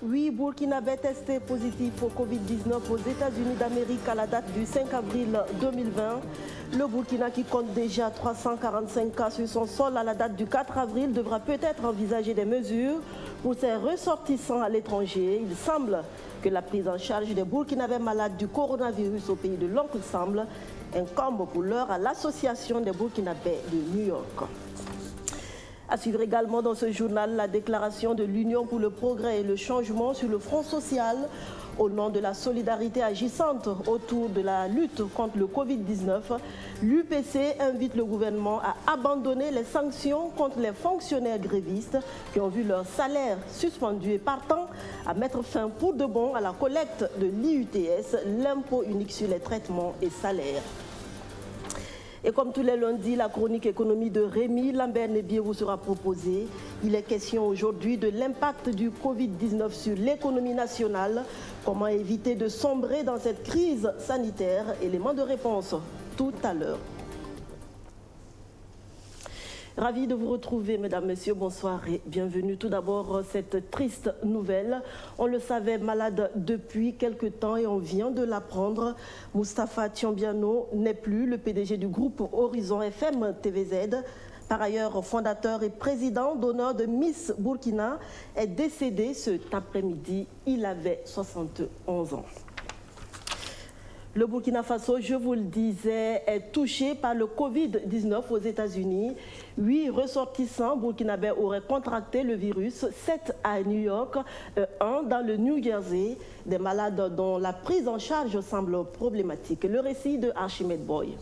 8 Burkinabés testés positifs au Covid-19 aux États-Unis d'Amérique à la date du 5 avril 2020. Le Burkina, qui compte déjà 345 cas sur son sol à la date du 4 avril, devra peut-être envisager des mesures pour ses ressortissants à l'étranger. Il semble que la prise en charge des Burkinabés malades du coronavirus au pays de l'Oncle Semble incombe pour l'heure à l'Association des Burkinabés de New York. À suivre également dans ce journal la déclaration de l'Union pour le progrès et le changement sur le front social au nom de la solidarité agissante autour de la lutte contre le Covid-19. L'UPC invite le gouvernement à abandonner les sanctions contre les fonctionnaires grévistes qui ont vu leur salaire suspendu et partant à mettre fin pour de bon à la collecte de l'IUTS, l'impôt unique sur les traitements et salaires. Et comme tous les lundis, la chronique économie de Rémi Lambert-Nébier vous sera proposée. Il est question aujourd'hui de l'impact du Covid-19 sur l'économie nationale. Comment éviter de sombrer dans cette crise sanitaire? Élément de réponse tout à l'heure. Ravi de vous retrouver, mesdames, messieurs, bonsoir et bienvenue. Tout d'abord, cette triste nouvelle. On le savait malade depuis quelque temps et on vient de l'apprendre. Moustapha Thiambiano n'est plus le PDG du groupe Horizon FM TVZ. Par ailleurs, fondateur et président d'honneur de Miss Burkina, est décédé cet après-midi. Il avait 71 ans. Le Burkina Faso, je vous le disais, est touché par le Covid-19 aux États-Unis. 8 ressortissants burkinabés auraient contracté le virus, 7 à New York, 1 dans le New Jersey. Des malades dont la prise en charge semble problématique. Le récit de Archimède Boy.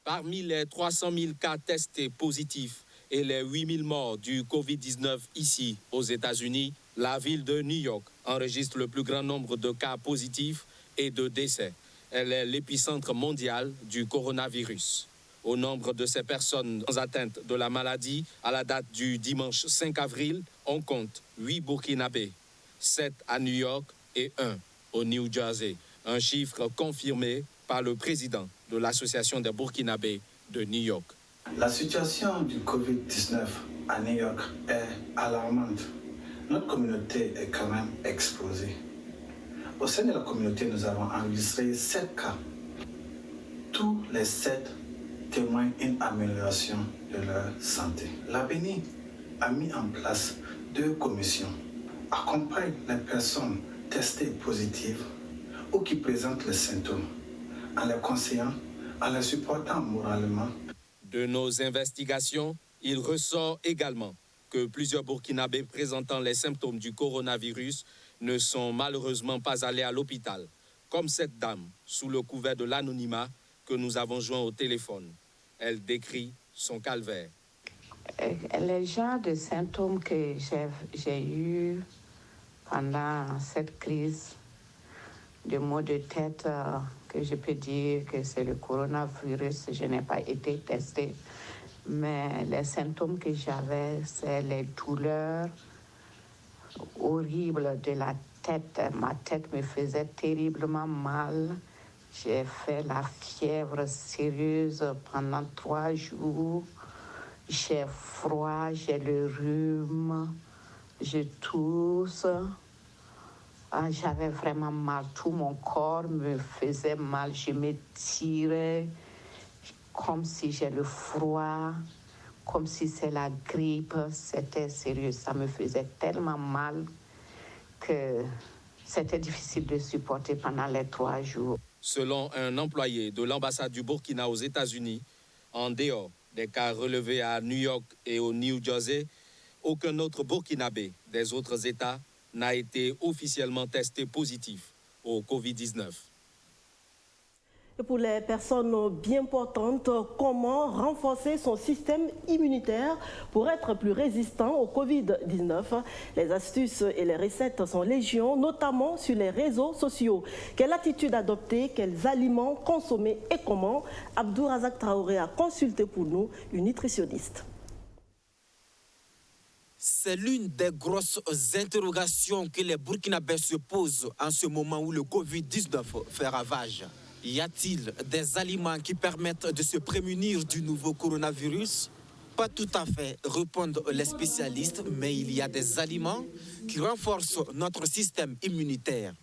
Parmi les 300 000 cas testés positifs et les 8 000 morts du Covid-19 ici aux États-Unis, la ville de New York enregistre le plus grand nombre de cas positifs et de décès. Elle est l'épicentre mondial du coronavirus. Au nombre de ces personnes atteintes de la maladie, à la date du dimanche 5 avril, on compte 8 Burkinabés, 7 à New York et 1 au New Jersey. Un chiffre confirmé par le président de l'Association des Burkinabés de New York. La situation du Covid-19 à New York est alarmante. Notre communauté est quand même explosée. Au sein de la communauté, nous avons enregistré 7 cas. Tous les 7 témoignent une amélioration de leur santé. La BENI a mis en place 2 commissions. Accompagne les personnes testées positives ou qui présentent les symptômes, en les conseillant, en les supportant moralement. De nos investigations, il ressort également que plusieurs Burkinabés présentant les symptômes du coronavirus ne sont malheureusement pas allés à l'hôpital, comme cette dame sous le couvert de l'anonymat que nous avons joint au téléphone. Elle décrit son calvaire. Les genres de symptômes que j'ai eus pendant cette crise, de maux de tête, que je peux dire que c'est le coronavirus, je n'ai pas été testée, mais les symptômes que j'avais, c'est les douleurs horribles de la tête. Ma tête me faisait terriblement mal. J'ai fait la fièvre sérieuse pendant 3 jours. J'ai froid, j'ai le rhume, je tousse. J'avais vraiment mal, tout mon corps me faisait mal, je me tirais comme si j'ai le froid, comme si c'est la grippe, c'était sérieux, ça me faisait tellement mal que c'était difficile de supporter pendant les 3 jours. Selon un employé de l'ambassade du Burkina aux États-Unis, en dehors des cas relevés à New York et au New Jersey, aucun autre Burkinabé des autres États n'a été officiellement testé positif au Covid-19. Et pour les personnes bien portantes, comment renforcer son système immunitaire pour être plus résistant au Covid-19? Les astuces et les recettes sont légion, notamment sur les réseaux sociaux. Quelle attitude adopter, quels aliments consommer et comment? Abdou Razak Traoré a consulté pour nous une nutritionniste. C'est l'une des grosses interrogations que les Burkinabés se posent en ce moment où le Covid-19 fait ravage. Y a-t-il des aliments qui permettent de se prémunir du nouveau coronavirus? Pas tout à fait, répondent les spécialistes, mais il y a des aliments qui renforcent notre système immunitaire.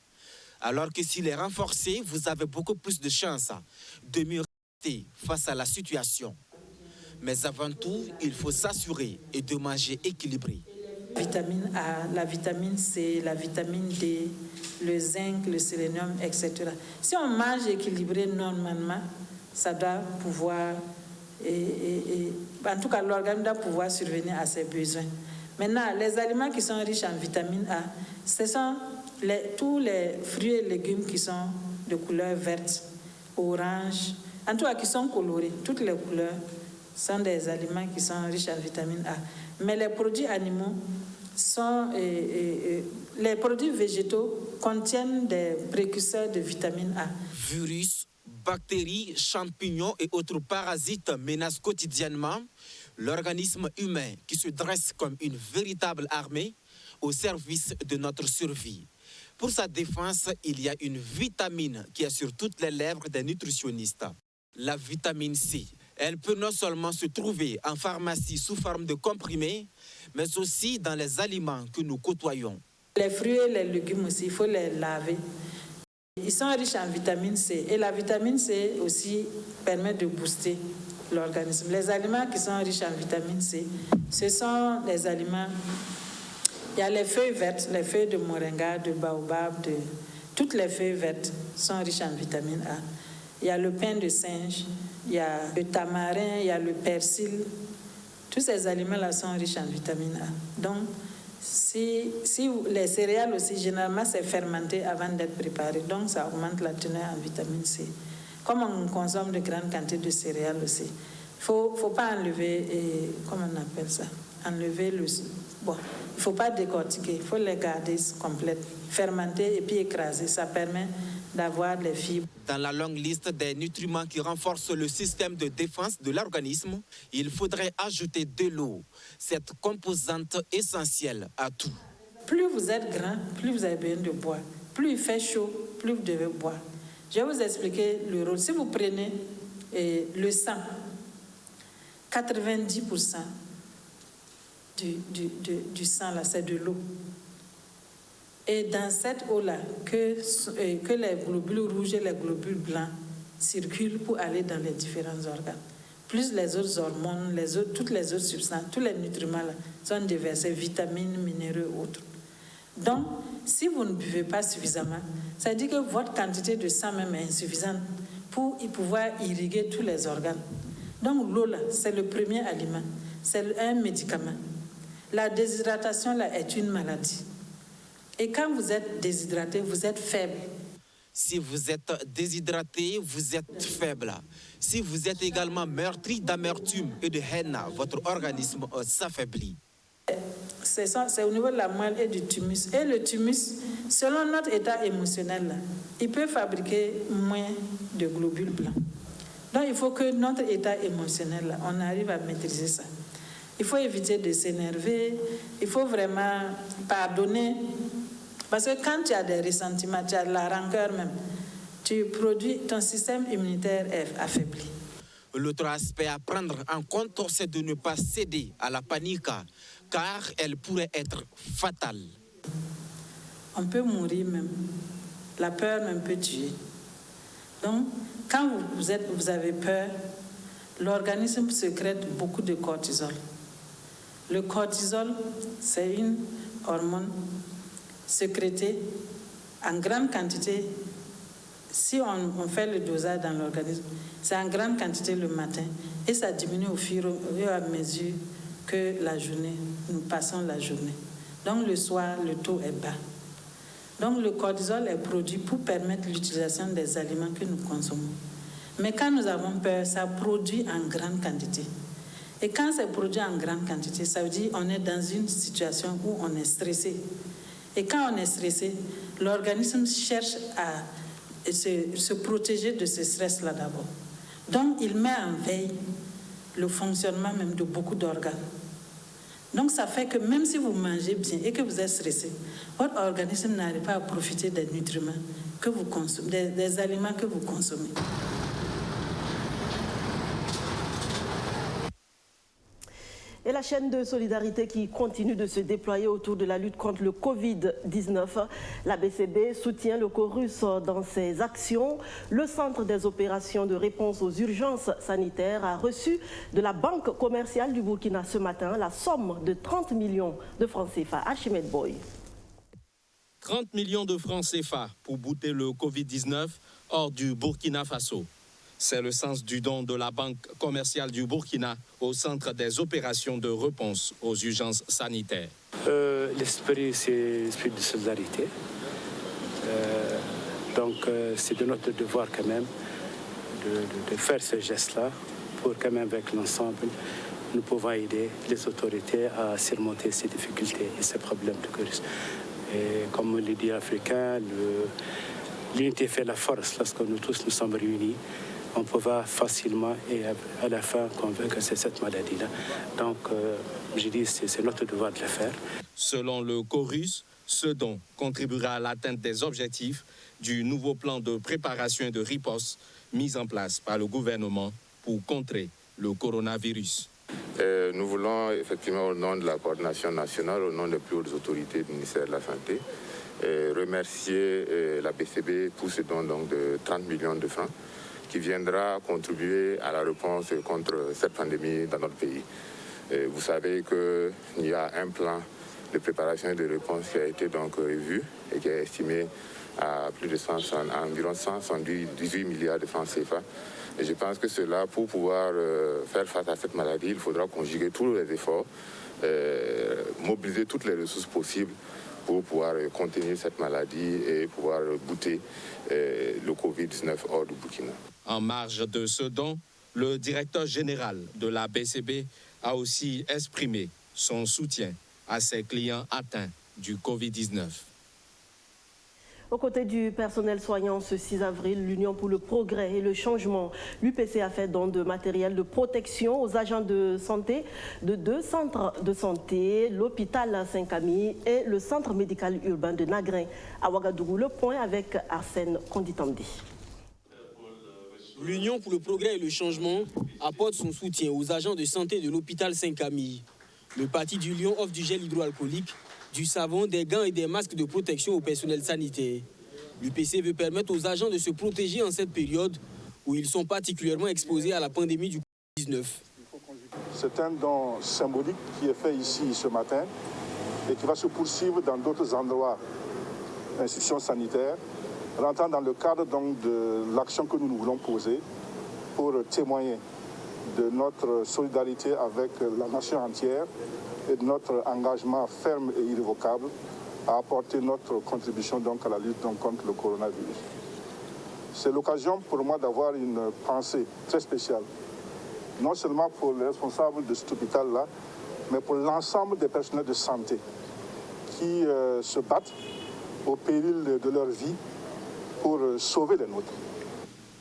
Alors que s'il est renforcé, vous avez beaucoup plus de chances de mieux résister face à la situation. Mais avant tout, il faut s'assurer et de manger équilibré. Vitamine A, la vitamine C, la vitamine D, le zinc, le sélénium, etc. Si on mange équilibré normalement, ça doit pouvoir, en tout cas l'organe doit pouvoir survenir à ses besoins. Maintenant, les aliments qui sont riches en vitamine A, ce sont tous les fruits et légumes qui sont de couleur verte, orange, en tout cas qui sont colorés, toutes les couleurs sont des aliments qui sont riches en vitamine A. Mais les produits animaux les produits végétaux contiennent des précurseurs de vitamine A. Virus, bactéries, champignons et autres parasites menacent quotidiennement l'organisme humain qui se dresse comme une véritable armée au service de notre survie. Pour sa défense, il y a une vitamine qui est sur toutes les lèvres des nutritionnistes. La vitamine C. Elle peut non seulement se trouver en pharmacie sous forme de comprimés, mais aussi dans les aliments que nous côtoyons. Les fruits et les légumes aussi, il faut les laver. Ils sont riches en vitamine C. Et la vitamine C aussi permet de booster l'organisme. Les aliments qui sont riches en vitamine C, ce sont les aliments... Il y a les feuilles vertes, les feuilles de moringa, de baobab, toutes les feuilles vertes sont riches en vitamine A. Il y a le pain de singe, il y a le tamarin, il y a le persil. Tous ces aliments-là sont riches en vitamine A. Donc, si les céréales aussi, généralement, c'est fermenté avant d'être préparé. Donc, ça augmente la teneur en vitamine C. Comme on consomme de grandes quantités de céréales aussi, il ne faut pas enlever, comment on appelle ça? Enlever le... Bon, il ne faut pas décortiquer, il faut les garder complètes, fermenter et puis écraser. Ça permet d'avoir les fibres. Dans la longue liste des nutriments qui renforcent le système de défense de l'organisme, il faudrait ajouter de l'eau, cette composante essentielle à tout. Plus vous êtes grand, plus vous avez besoin de boire. Plus il fait chaud, plus vous devez boire. Je vais vous expliquer le rôle. Si vous prenez le sang, 90% du sang, là, c'est de l'eau. Et dans cette eau-là, que les globules rouges et les globules blancs circulent pour aller dans les différents organes. Plus les autres hormones, toutes les autres substances, tous les nutriments là, sont déversés, vitamines, minéraux et autres. Donc, si vous ne buvez pas suffisamment, ça veut dire que votre quantité de sang même est insuffisante pour pouvoir irriguer tous les organes. Donc, l'eau, là, c'est le premier aliment, c'est un médicament. La déshydratation, là, est une maladie. Et quand vous êtes déshydraté, vous êtes faible. Si vous êtes déshydraté, vous êtes faible. Si vous êtes également meurtri d'amertume et de haine, votre organisme s'affaiblit. C'est au niveau de la moelle et du thymus. Et le thymus, selon notre état émotionnel, là, il peut fabriquer moins de globules blancs. Donc il faut que notre état émotionnel, là, on arrive à maîtriser ça. Il faut éviter de s'énerver, il faut vraiment pardonner. Parce que quand tu as des ressentiments, tu as de la rancœur même, ton système immunitaire est affaibli. L'autre aspect à prendre en compte, c'est de ne pas céder à la panique, car elle pourrait être fatale. On peut mourir même. La peur même peut tuer. Donc, quand vous avez peur, l'organisme sécrète beaucoup de cortisol. Le cortisol, c'est une hormone sécrétée en grande quantité. Si on fait le dosage dans l'organisme, c'est en grande quantité le matin et ça diminue au fur et à mesure que nous passons la journée. Donc le soir, le taux est bas. Donc le cortisol est produit pour permettre l'utilisation des aliments que nous consommons. Mais quand nous avons peur, ça produit en grande quantité. Et quand c'est produit en grande quantité, ça veut dire qu'on est dans une situation où on est stressé. Et quand on est stressé, l'organisme cherche à se protéger de ce stress-là d'abord. Donc, il met en veille le fonctionnement même de beaucoup d'organes. Donc, ça fait que même si vous mangez bien et que vous êtes stressé, votre organisme n'arrive pas à profiter des nutriments que vous consommez, des aliments que vous consommez. Et la chaîne de solidarité qui continue de se déployer autour de la lutte contre le Covid-19. La BCB soutient le Chorus dans ses actions. Le Centre des opérations de réponse aux urgences sanitaires a reçu de la Banque commerciale du Burkina ce matin la somme de 30 millions de francs CFA. Archimède Boy. 30 millions de francs CFA pour bouter le Covid-19 hors du Burkina Faso. C'est le sens du don de la Banque commerciale du Burkina au Centre des opérations de réponse aux urgences sanitaires. L'esprit, c'est l'esprit de solidarité. Donc, c'est de notre devoir quand même de faire ce geste-là pour quand même, avec l'ensemble, nous pouvons aider les autorités à surmonter ces difficultés et ces problèmes de crise. Et comme le dit l'Africain, l'unité fait la force. Lorsque nous tous nous sommes réunis, on peut facilement et à la fin convaincre que c'est cette maladie-là. Donc, je dis c'est notre devoir de le faire. Selon le Chorus, ce don contribuera à l'atteinte des objectifs du nouveau plan de préparation et de riposte mis en place par le gouvernement pour contrer le coronavirus. Nous voulons effectivement, au nom de la coordination nationale, au nom des plus hautes autorités du ministère de la Santé, remercier la BCB pour ce don donc, de 30 millions de francs qui viendra contribuer à la réponse contre cette pandémie dans notre pays. Vous savez qu'il y a un plan de préparation et de réponse qui a été donc revu et qui est estimé à plus de environ 118 milliards de francs CFA. Et je pense que cela, pour pouvoir faire face à cette maladie, il faudra conjuguer tous les efforts, mobiliser toutes les ressources possibles pour pouvoir contenir cette maladie et pouvoir bouter le Covid-19 hors du Burkina. En marge de ce don, le directeur général de la BCB a aussi exprimé son soutien à ses clients atteints du Covid-19. Aux côtés du personnel soignant, ce 6 avril, l'Union pour le progrès et le changement, l'UPC a fait don de matériel de protection aux agents de santé de 2 centres de santé, l'hôpital Saint-Camille et le centre médical urbain de Nagrin à Ouagadougou. Le point avec Arsène Konditamdi. L'Union pour le progrès et le changement apporte son soutien aux agents de santé de l'hôpital Saint-Camille. Le Parti du Lion offre du gel hydroalcoolique, du savon, des gants et des masques de protection au personnel sanitaire. L'UPC veut permettre aux agents de se protéger en cette période où ils sont particulièrement exposés à la pandémie du Covid-19. C'est un don symbolique qui est fait ici ce matin et qui va se poursuivre dans d'autres endroits, institutions sanitaires, rentrant dans le cadre donc, de l'action que nous voulons poser pour témoigner de notre solidarité avec la nation entière et de notre engagement ferme et irrévocable à apporter notre contribution donc, à la lutte donc, contre le coronavirus. C'est l'occasion pour moi d'avoir une pensée très spéciale, non seulement pour les responsables de cet hôpital-là, mais pour l'ensemble des personnels de santé qui se battent au péril de leur vie pour sauver les nôtres.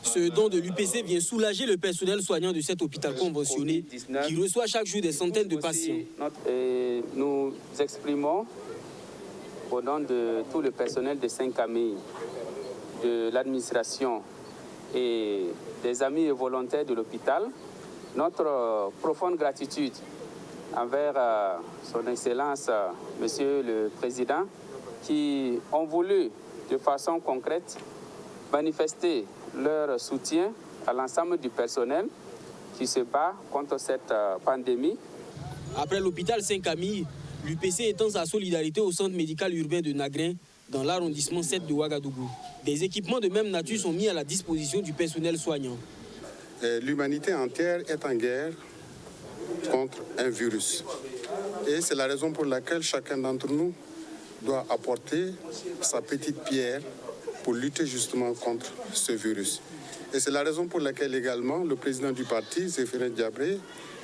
Ce don de l'UPC vient soulager le personnel soignant de cet hôpital conventionné qui reçoit chaque jour des centaines de patients. Nous exprimons au nom de tout le personnel de Saint-Camille, de l'administration et des amis et volontaires de l'hôpital, notre profonde gratitude envers son Excellence, Monsieur le Président, qui ont voulu de façon concrète manifester leur soutien à l'ensemble du personnel qui se bat contre cette pandémie. Après l'hôpital Saint-Camille, l'UPC étend sa solidarité au centre médical urbain de Nagrin, dans l'arrondissement 7 de Ouagadougou. Des équipements de même nature sont mis à la disposition du personnel soignant. L'humanité entière est en guerre contre un virus. Et c'est la raison pour laquelle chacun d'entre nous doit apporter sa petite pierre pour lutter justement contre ce virus. Et c'est la raison pour laquelle également le président du parti, Zéphirin Diabré,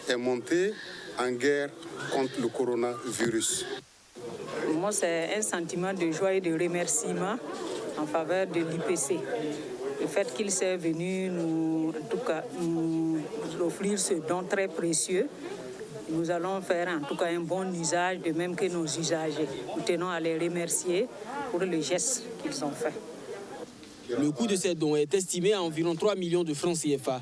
est monté en guerre contre le coronavirus. Moi, c'est un sentiment de joie et de remerciement en faveur de l'UPC. Le fait qu'il s'est venu nous offrir ce don très précieux, nous allons faire en tout cas un bon usage, de même que nos usagers. Nous tenons à les remercier pour le geste qu'ils ont fait. Le coût de ces dons est estimé à environ 3 millions de francs CFA.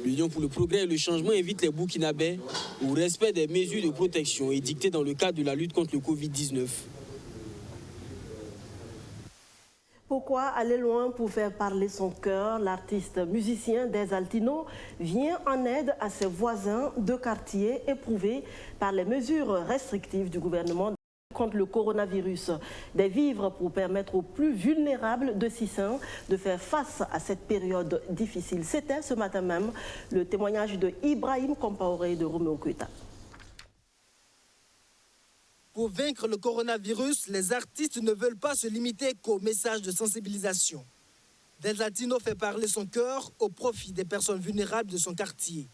L'Union pour le progrès et le changement invite les Burkinabés au respect des mesures de protection édictées dans le cadre de la lutte contre le Covid-19. Pourquoi aller loin pour faire parler son cœur? L'artiste musicien Des Altino vient en aide à ses voisins de quartier éprouvés par les mesures restrictives du gouvernement contre le coronavirus. Des vivres pour permettre aux plus vulnérables de Sissin de faire face à cette période difficile. C'était ce matin même le témoignage de Ibrahim Compaoré de Roméo Kueta. Pour vaincre le coronavirus, les artistes ne veulent pas se limiter qu'aux messages de sensibilisation. Des Altino fait parler son cœur au profit des personnes vulnérables de son quartier.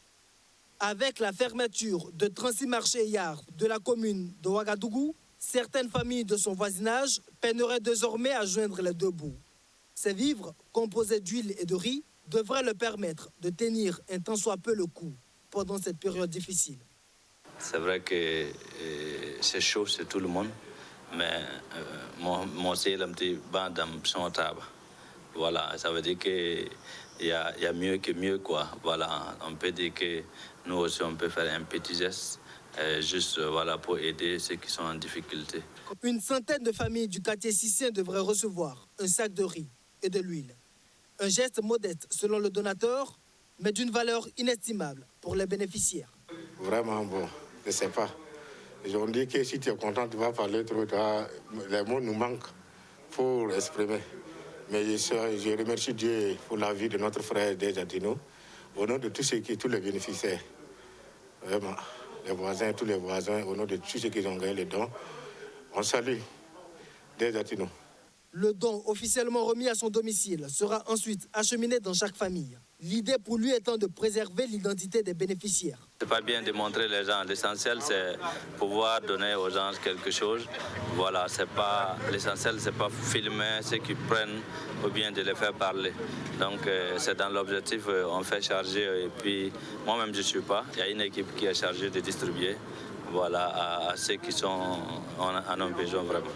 Avec la fermeture de 36 marchés Yard de la commune de Ouagadougou, certaines familles de son voisinage peineraient désormais à joindre les deux bouts. Ces vivres, composés d'huile et de riz, devraient leur permettre de tenir un tant soit peu le coup pendant cette période difficile. C'est vrai que c'est chaud, c'est tout le monde, mais moi aussi, il a un petit banc dans son table. Voilà, ça veut dire qu'il y a mieux que mieux, quoi. Voilà, on peut dire que nous aussi, on peut faire un petit geste, juste voilà, pour aider ceux qui sont en difficulté. Une centaine de familles du quartier Sissien devraient recevoir un sac de riz et de l'huile. Un geste modeste selon le donateur, mais d'une valeur inestimable pour les bénéficiaires. Vraiment bon. Je ne sais pas. On dit que si tu es content, tu vas parler trop tard. Les mots nous manquent pour exprimer. Mais je remercie Dieu pour la vie de notre frère Des Altino, au nom de tous les bénéficiaires. Vraiment, les voisins, tous les voisins, au nom de tous ceux qui ont gagné les dons. On salue Des Altino. Le don officiellement remis à son domicile sera ensuite acheminé dans chaque famille. L'idée pour lui étant de préserver l'identité des bénéficiaires. C'est pas bien de montrer les gens. L'essentiel, c'est pouvoir donner aux gens quelque chose. Voilà, l'essentiel, c'est pas filmer ceux qui prennent ou bien de les faire parler. Donc, c'est dans l'objectif, on fait charger. Et puis, moi-même, je ne suis pas. Il y a une équipe qui est chargée de distribuer, voilà, à ceux qui en ont besoin vraiment.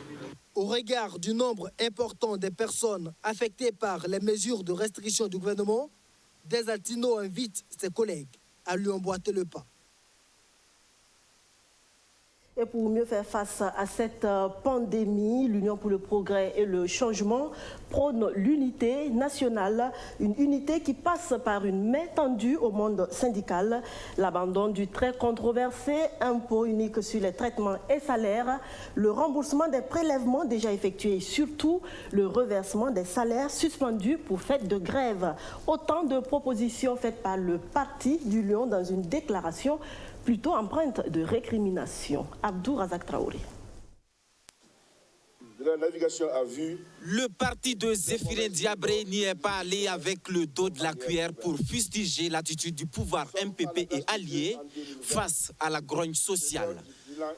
Au regard du nombre important des personnes affectées par les mesures de restriction du gouvernement, Des Altino invite ses collègues à lui emboîter le pas. Et pour mieux faire face à cette pandémie, l'Union pour le progrès et le changement prône l'unité nationale, une unité qui passe par une main tendue au monde syndical, l'abandon du très controversé impôt unique sur les traitements et salaires, le remboursement des prélèvements déjà effectués et surtout le reversement des salaires suspendus pour fête de grève. Autant de propositions faites par le Parti du Lion dans une déclaration plutôt empreinte de récrimination. Abdou Razak Traoré. De la navigation à vue. Le parti de Zéphirin Diabré n'y est pas allé avec le dos de la cuillère pour fustiger l'attitude du pouvoir MPP et alliés face à la grogne sociale.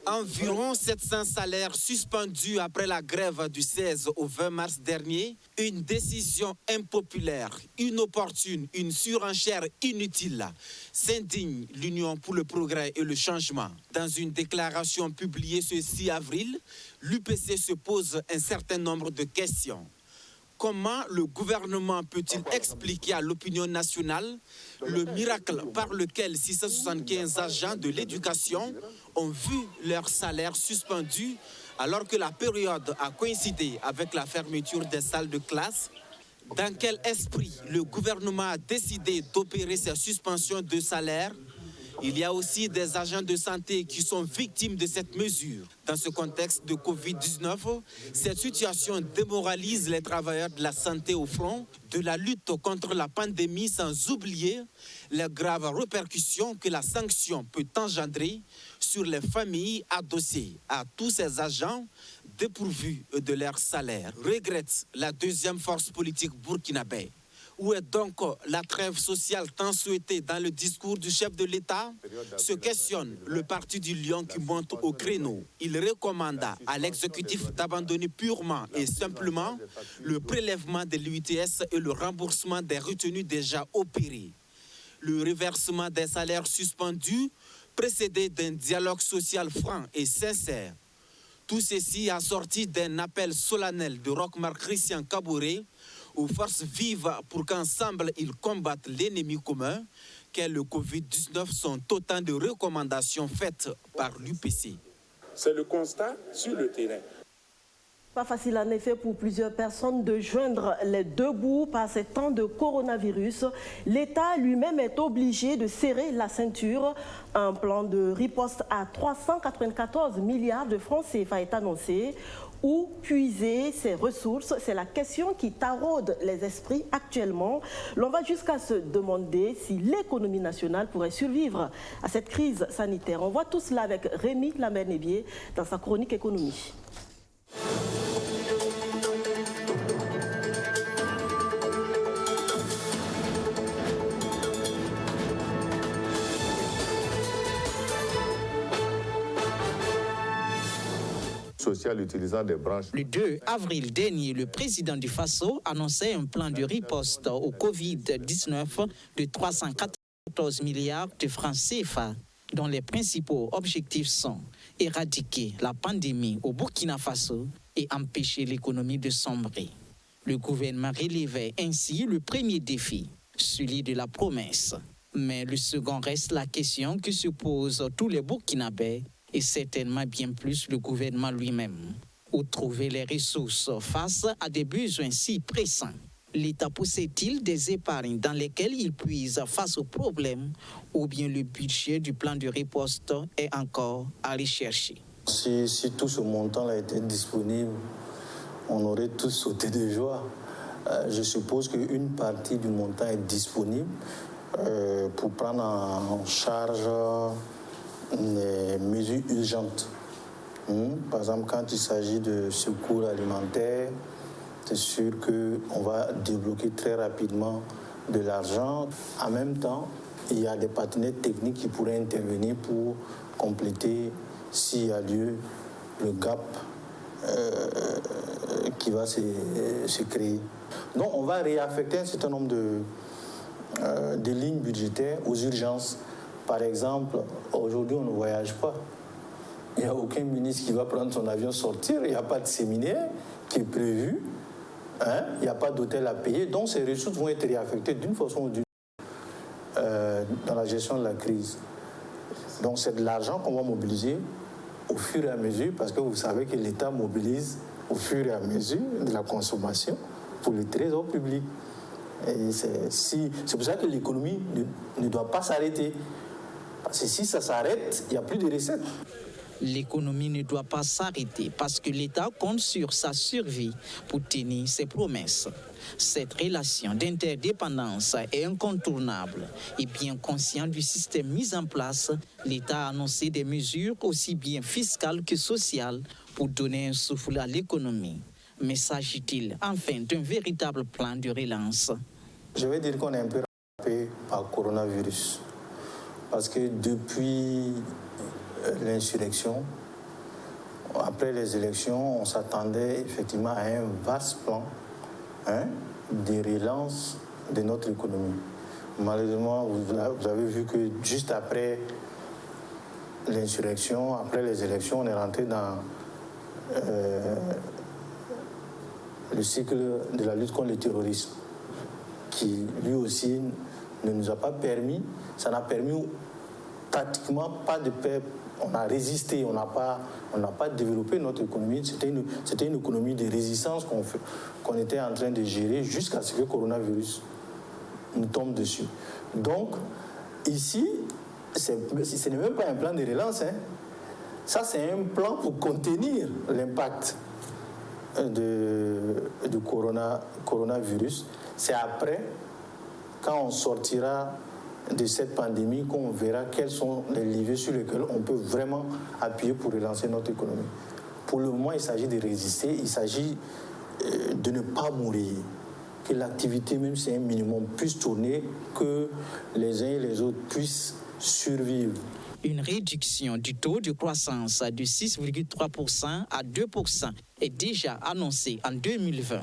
Environ 700 salaires suspendus après la grève du 16 au 20 mars dernier. Une décision impopulaire, inopportune, une surenchère inutile. S'indigne l'Union pour le progrès et le changement. Dans une déclaration publiée ce 6 avril, l'UPC se pose un certain nombre de questions. Comment le gouvernement peut-il expliquer à l'opinion nationale le miracle par lequel 675 agents de l'éducation ont vu leur salaire suspendu alors que la période a coïncidé avec la fermeture des salles de classe? Dans quel esprit le gouvernement a décidé d'opérer ces suspensions de salaire? Il y a aussi des agents de santé qui sont victimes de cette mesure. Dans ce contexte de Covid-19, cette situation démoralise les travailleurs de la santé au front de la lutte contre la pandémie, sans oublier les graves répercussions que la sanction peut engendrer sur les familles adossées à tous ces agents dépourvus de leur salaire. Regrette la deuxième force politique burkinabé. Où est donc la trêve sociale tant souhaitée dans le discours du chef de l'État? Se questionne le Parti du Lion qui monte au créneau. Il recommanda à l'exécutif d'abandonner purement et simplement le prélèvement de l'UITS et le remboursement des retenues déjà opérées. Le reversement des salaires suspendus précédé d'un dialogue social franc et sincère. Tout ceci assorti d'un appel solennel de Rochmar Christian Kaboré aux forces vives pour qu'ensemble ils combattent l'ennemi commun, qu'est le Covid-19 sont autant de recommandations faites par l'UPC. C'est le constat sur le terrain. Pas facile en effet pour plusieurs personnes de joindre les deux bouts par ces temps de coronavirus. L'État lui-même est obligé de serrer la ceinture. Un plan de riposte à 394 milliards de francs CFA est annoncé. Où puiser ces ressources? C'est la question qui taraude les esprits actuellement. L'on va jusqu'à se demander si l'économie nationale pourrait survivre à cette crise sanitaire. On voit tout cela avec Rémi Lambert-Nébier dans sa chronique économie. Utilisant des branches. Le 2 avril dernier, le président du Faso annonçait un plan de riposte au Covid-19 de 314 milliards de francs CFA, dont les principaux objectifs sont éradiquer la pandémie au Burkina Faso et empêcher l'économie de sombrer. Le gouvernement relevait ainsi le premier défi, celui de la promesse. Mais le second reste la question que se posent tous les Burkinabés et certainement bien plus le gouvernement lui-même. Où trouver les ressources face à des besoins si pressants? L'État possède-t-il des épargnes dans lesquelles il puise face aux problèmes ou bien le budget du plan de riposte est encore à rechercher? Si tout ce montant était disponible, on aurait tous sauté de joie. Je suppose qu'une partie du montant est disponible pour prendre en charge les mesures urgentes. Par exemple, quand il s'agit de secours alimentaires, c'est sûr qu'on va débloquer très rapidement de l'argent. En même temps, il y a des partenaires techniques qui pourraient intervenir pour compléter, s'il y a lieu, le gap qui va se créer. Donc, on va réaffecter un certain nombre de lignes budgétaires aux urgences. Par exemple, aujourd'hui, on ne voyage pas. Il n'y a aucun ministre qui va prendre son avion, sortir. Il n'y a pas de séminaire qui est prévu. Il n'y a pas d'hôtel à payer. Donc, ces ressources vont être réaffectées d'une façon ou d'une autre dans la gestion de la crise. Donc, c'est de l'argent qu'on va mobiliser au fur et à mesure, parce que vous savez que l'État mobilise au fur et à mesure de la consommation pour le trésor public. Et c'est pour ça que l'économie ne doit pas s'arrêter. Parce que si ça s'arrête, il n'y a plus de recettes. L'économie ne doit pas s'arrêter parce que l'État compte sur sa survie pour tenir ses promesses. Cette relation d'interdépendance est incontournable et bien conscient du système mis en place, l'État a annoncé des mesures aussi bien fiscales que sociales pour donner un souffle à l'économie. Mais s'agit-il enfin d'un véritable plan de relance? Je vais dire qu'on est un peu rattrapé par le coronavirus. Parce que depuis l'insurrection, après les élections, on s'attendait effectivement à un vaste plan de relance de notre économie. Malheureusement, vous avez vu que juste après l'insurrection, après les élections, on est rentré dans le cycle de la lutte contre le terrorisme, qui lui aussi ne nous a pas permis, ça n'a permis pratiquement pas de paix. On a résisté, on n'a pas développé notre économie. C'était une économie de résistance qu'on était en train de gérer jusqu'à ce que le coronavirus nous tombe dessus. Donc, ici, ce n'est même pas un plan de relance. Ça, c'est un plan pour contenir l'impact du coronavirus. C'est après, quand on sortira de cette pandémie, qu'on verra quels sont les leviers sur lesquels on peut vraiment appuyer pour relancer notre économie. Pour le moment, il s'agit de résister, il s'agit de ne pas mourir, que l'activité, même si c'est un minimum, puisse tourner, que les uns et les autres puissent survivre. Une réduction du taux de croissance de 6,3% à 2% est déjà annoncée en 2020.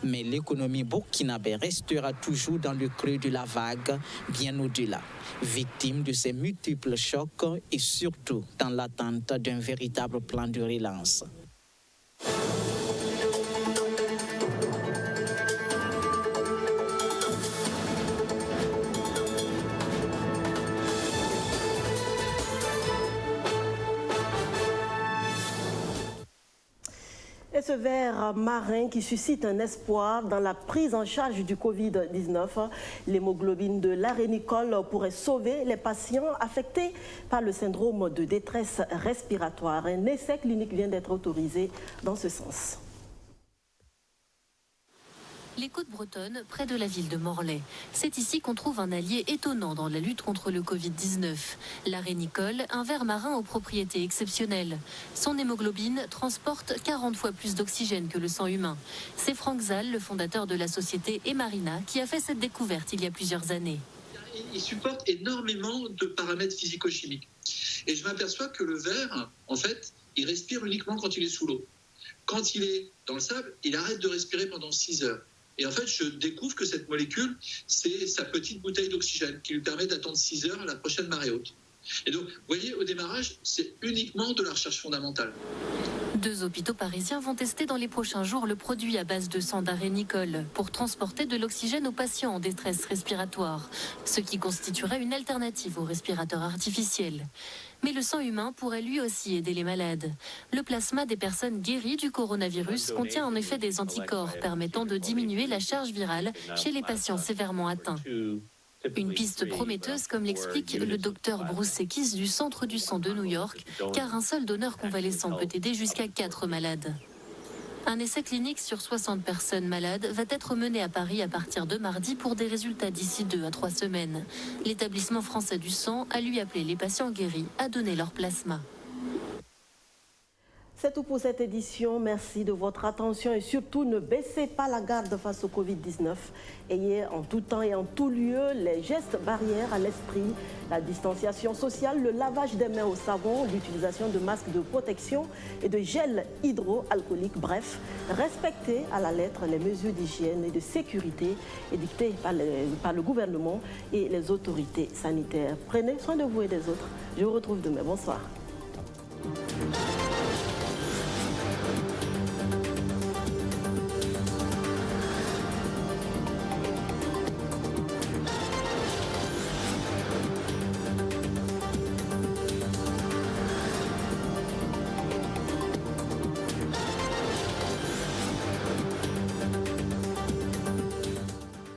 Mais l'économie burkinabé restera toujours dans le creux de la vague, bien au-delà, victime de ces multiples chocs et surtout dans l'attente d'un véritable plan de relance. Et ce ver marin qui suscite un espoir dans la prise en charge du Covid-19. L'hémoglobine de l'arénicole pourrait sauver les patients affectés par le syndrome de détresse respiratoire. Un essai clinique vient d'être autorisé dans ce sens. Les côtes bretonnes, près de la ville de Morlaix. C'est ici qu'on trouve un allié étonnant dans la lutte contre le Covid-19. L'arénicole, un ver marin aux propriétés exceptionnelles. Son hémoglobine transporte 40 fois plus d'oxygène que le sang humain. C'est Franck Zal, le fondateur de la société Emarina, qui a fait cette découverte il y a plusieurs années. Il supporte énormément de paramètres physico-chimiques. Et je m'aperçois que le ver, en fait, il respire uniquement quand il est sous l'eau. Quand il est dans le sable, il arrête de respirer pendant 6 heures. Et en fait, je découvre que cette molécule, c'est sa petite bouteille d'oxygène qui lui permet d'attendre 6 heures à la prochaine marée haute. Et donc, vous voyez, au démarrage, c'est uniquement de la recherche fondamentale. 2 hôpitaux parisiens vont tester dans les prochains jours le produit à base de sang d'arénicole pour transporter de l'oxygène aux patients en détresse respiratoire, ce qui constituerait une alternative aux respirateurs artificiels. Mais le sang humain pourrait lui aussi aider les malades. Le plasma des personnes guéries du coronavirus contient en effet des anticorps permettant de diminuer la charge virale chez les patients sévèrement atteints. Une piste prometteuse, comme l'explique le docteur Bruce Sekis du Centre du sang de New York, car un seul donneur convalescent peut aider jusqu'à 4 malades. Un essai clinique sur 60 personnes malades va être mené à Paris à partir de mardi pour des résultats d'ici 2 à 3 semaines. L'établissement français du sang a lui appelé les patients guéris à donner leur plasma. C'est tout pour cette édition. Merci de votre attention et surtout ne baissez pas la garde face au Covid-19. Ayez en tout temps et en tout lieu les gestes barrières à l'esprit, la distanciation sociale, le lavage des mains au savon, l'utilisation de masques de protection et de gel hydroalcoolique. Bref, respectez à la lettre les mesures d'hygiène et de sécurité édictées par le gouvernement et les autorités sanitaires. Prenez soin de vous et des autres. Je vous retrouve demain. Bonsoir.